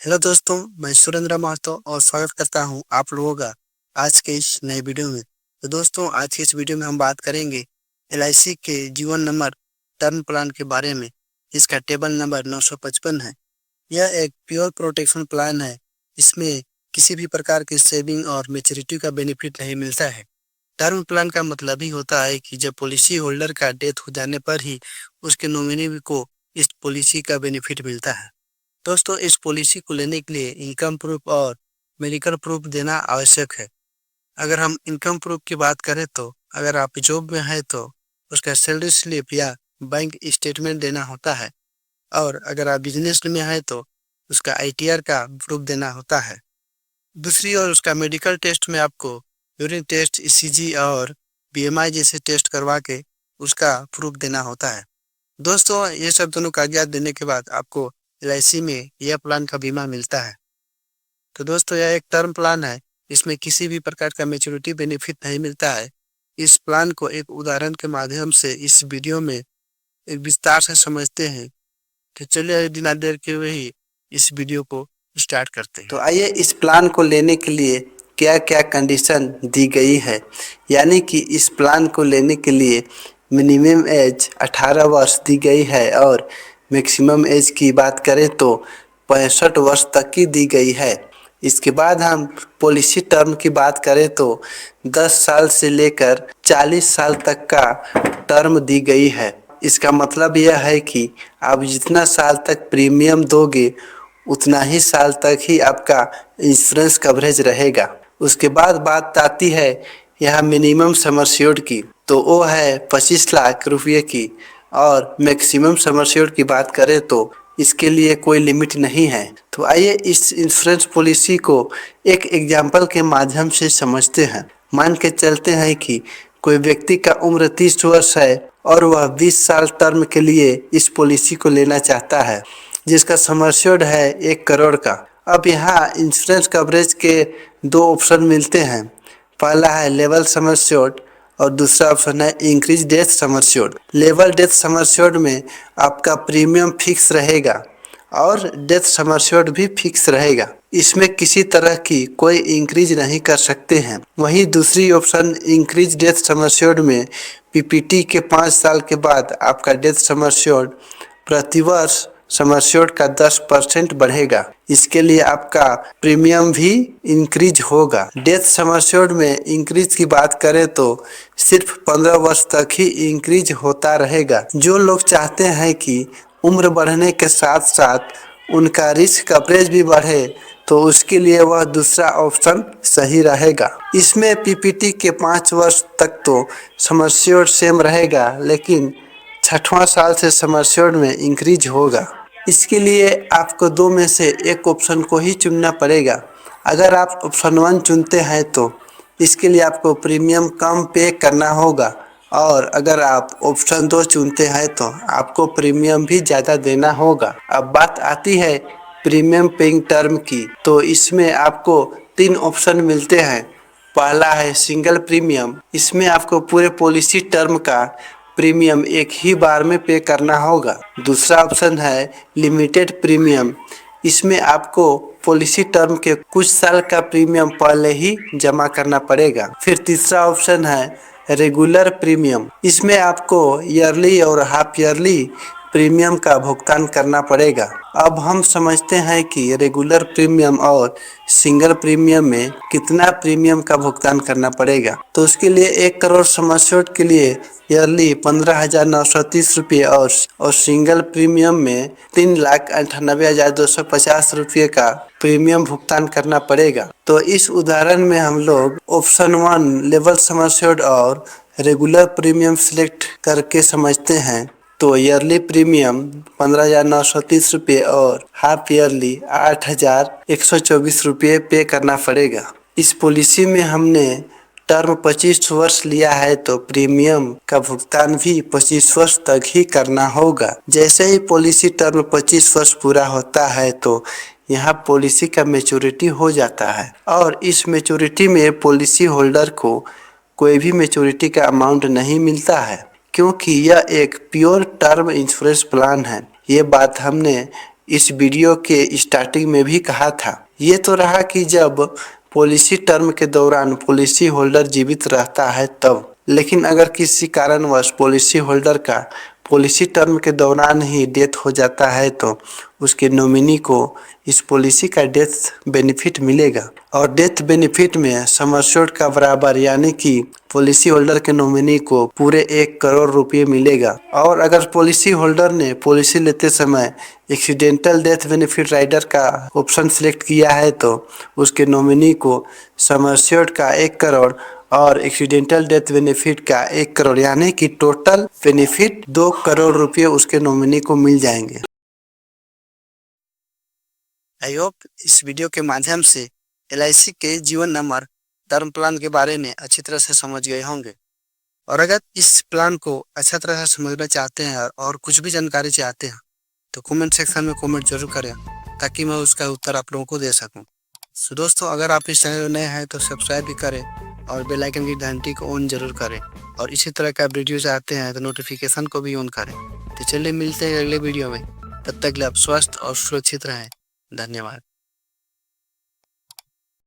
Hello दोस्तों, मैं सुरेंद्र महतो और स्वागत करता हूं आप लोगों का आज के इस नए वीडियो में। तो दोस्तों, आज के इस वीडियो में हम बात करेंगे एलआईसी के जीवन नंबर टर्म प्लान के बारे में, जिसका टेबल नंबर 955 है। यह एक प्योर प्रोटेक्शन प्लान है। इसमें किसी भी प्रकार की सेविंग और मैच्योरिटी का बेनिफिट नहीं मिलता है। टर्म प्लान का मतलब ही होता है कि जब पॉलिसी होल्डर का डेथ हो जाने पर ही उसके नॉमिनी को इस पॉलिसी का बेनिफिट मिलता है। दोस्तों, इस पॉलिसी को लेने के लिए इनकम प्रूफ और मेडिकल प्रूफ देना आवश्यक है। अगर हम इनकम प्रूफ की बात करें तो अगर आप जॉब में हैं तो उसका सैलरी स्लिप या बैंक स्टेटमेंट देना होता है, और अगर आप बिजनेस में हैं तो उसका आईटीआर का प्रूफ देना होता है। दूसरी ओर उसका मेडिकल टेस्ट में आपको यूरिन टेस्ट, ईसीजी और बीएमआई जैसे टेस्ट करवा के उसका प्रूफ देना होता है। दोस्तों, ये सब दोनों कागजात देने के बाद आपको एलआईसी में यह प्लान का बीमा मिलता है। तो दोस्तों, यह एक टर्म प्लान है। इसमें किसी भी प्रकार का मैच्योरिटी बेनिफिट नहीं मिलता है। इस प्लान को एक उदाहरण के माध्यम से इस वीडियो में एक विस्तार से समझते हैं। तो चलिए बिना देर के हुए ही इस वीडियो को स्टार्ट करते हैं। तो आइए इस प्लान को लेने के लिए क्या क्या कंडीशन दी गई है, यानी कि इस प्लान को लेने के लिए मिनिमम एज 18 वर्ष दी गई है और मैक्सिमम एज की बात करें तो 65 वर्ष तक की दी गई है। इसके बाद हम पॉलिसी टर्म की बात करें तो 10 साल से लेकर 40 साल तक का टर्म दी गई है। इसका मतलब यह है कि आप जितना साल तक प्रीमियम दोगे उतना ही साल तक ही आपका इंश्योरेंस कवरेज रहेगा। उसके बाद बात आती है यह मिनिमम सम एश्योर्ड की, तो वो है 25 लाख रुपये की, और मैक्सिमम सम एश्योर्ड की बात करें तो इसके लिए कोई लिमिट नहीं है। तो आइए इस इंश्योरेंस पॉलिसी को एक एग्जाम्पल के माध्यम से समझते हैं। मान के चलते हैं कि कोई व्यक्ति का उम्र 30 वर्ष है और वह 20 साल टर्म के लिए इस पॉलिसी को लेना चाहता है, जिसका सम एश्योर्ड है 1 करोड़ का। अब यहाँ इंश्योरेंस कवरेज के 2 ऑप्शन मिलते हैं। पहला है लेवल सम एश्योर्ड और दूसरा ऑप्शन है increase death sum assured. Level death sum assured में आपका प्रीमियम फिक्स रहेगा और डेथ सम एश्योर्ड भी फिक्स रहेगा। इसमें किसी तरह की कोई इंक्रीज नहीं कर सकते हैं। वहीं दूसरी option increase death sum assured में पीपीटी के 5 साल के बाद आपका डेथ सम एश्योर्ड प्रतिवर्ष सम एश्योर्ड का 10% बढ़ेगा। इसके लिए आपका प्रीमियम भी इंक्रीज होगा। डेथ सम एश्योर्ड में इंक्रीज की बात करें तो सिर्फ 15 वर्ष तक ही इंक्रीज होता रहेगा। जो लोग चाहते हैं कि उम्र बढ़ने के साथ साथ उनका रिस्क कवरेज भी बढ़े, तो उसके लिए वह दूसरा ऑप्शन सही रहेगा। इसमें पीपीटी के 5 वर्ष तक तो सम एश्योर्ड सेम रहेगा, लेकिन 6वां साल से सम एश्योर्ड में इंक्रीज होगा। इसके लिए आपको 2 में से एक ऑप्शन को ही चुनना पड़ेगा। अगर आप ऑप्शन 1 चुनते हैं तो इसके लिए आपको प्रीमियम कम पे करना होगा, और अगर आप ऑप्शन 2 चुनते हैं तो आपको प्रीमियम भी ज़्यादा देना होगा। अब बात आती है प्रीमियम पेइंग टर्म की, तो इसमें आपको 3 ऑप्शन मिलते हैं। पहला है सिंगल प्रीमियम। इसमें आपको पूरे पॉलिसी टर्म का प्रीमियम एक ही बार में पे करना होगा। दूसरा ऑप्शन है लिमिटेड प्रीमियम। इसमें आपको पॉलिसी टर्म के कुछ साल का प्रीमियम पहले ही जमा करना पड़ेगा। फिर तीसरा ऑप्शन है रेगुलर प्रीमियम। इसमें आपको ईयरली और हाफ ईयरली प्रीमियम का भुगतान करना पड़ेगा। अब हम समझते हैं कि रेगुलर प्रीमियम और सिंगल प्रीमियम में कितना प्रीमियम का भुगतान करना पड़ेगा। तो उसके लिए 1 करोड़ सम एश्योर्ड के लिए ईयरली 15,930 रुपये और सिंगल प्रीमियम में 3,98,250 रुपये का प्रीमियम भुगतान करना पड़ेगा। तो इस उदाहरण में हम लोग ऑप्शन 1 लेवल सम एश्योर्ड और रेगुलर प्रीमियम सिलेक्ट करके समझते हैं। तो ईयरली प्रीमियम 15,930 रुपये और हाफ ईयरली 8,124 रुपये पे करना पड़ेगा। इस पॉलिसी में हमने टर्म 25 वर्ष लिया है, तो प्रीमियम का भुगतान भी 25 वर्ष तक ही करना होगा। जैसे ही पॉलिसी टर्म 25 वर्ष पूरा होता है तो यहाँ पॉलिसी का मैच्योरिटी हो जाता है, और इस मैच्योरिटी में पॉलिसी होल्डर को कोई भी मैच्योरिटी का अमाउंट नहीं मिलता है, क्योंकि यह एक प्योर टर्म इंश्योरेंस प्लान है। ये बात हमने इस वीडियो के स्टार्टिंग में भी कहा था। ये तो रहा कि जब पॉलिसी टर्म के दौरान पॉलिसी होल्डर जीवित रहता है तब, लेकिन अगर किसी कारणवश पॉलिसी होल्डर का पॉलिसी टर्म के दौरान ही डेथ हो जाता है तो उसके नॉमिनी को इस पॉलिसी का डेथ बेनिफिट मिलेगा और डेथ बेनिफिट में सम एश्योर्ड का बराबर यानी कि पॉलिसी होल्डर के नॉमिनी को पूरे 1 करोड़ रुपये मिलेगा। और अगर पॉलिसी होल्डर ने पॉलिसी लेते समय एक्सीडेंटल डेथ बेनिफिट राइडर का ऑप्शन सिलेक्ट किया है तो उसके नॉमिनी को सम एश्योर्ड का 1 करोड़ और एक्सीडेंटल डेथ बेनिफिट का 1 करोड़ यानी कि टोटल बेनिफिट 2 करोड़ रुपये उसके नॉमिनी को मिल जाएंगे। आई होप इस वीडियो के माध्यम से LIC के जीवन नंबर टर्म प्लान के बारे में अच्छी तरह से समझ गए होंगे। और अगर इस प्लान को अच्छा तरह से समझना चाहते हैं और कुछ भी जानकारी चाहते हैं तो कमेंट सेक्शन में कमेंट जरूर करें ताकि मैं उसका उत्तर आप लोगों को दे सकूं। सो दोस्तों, अगर आप इस चैनल में नए हैं तो सब्सक्राइब भी करें और बेल आइकन की घंटी को ऑन जरूर करें और इसी तरह का वीडियो चाहते हैं तो नोटिफिकेशन को भी ऑन करें। तो चलिए मिलते हैं अगले वीडियो में, तब तक के लिए आप स्वस्थ और सुरक्षित रहें। धन्यवाद।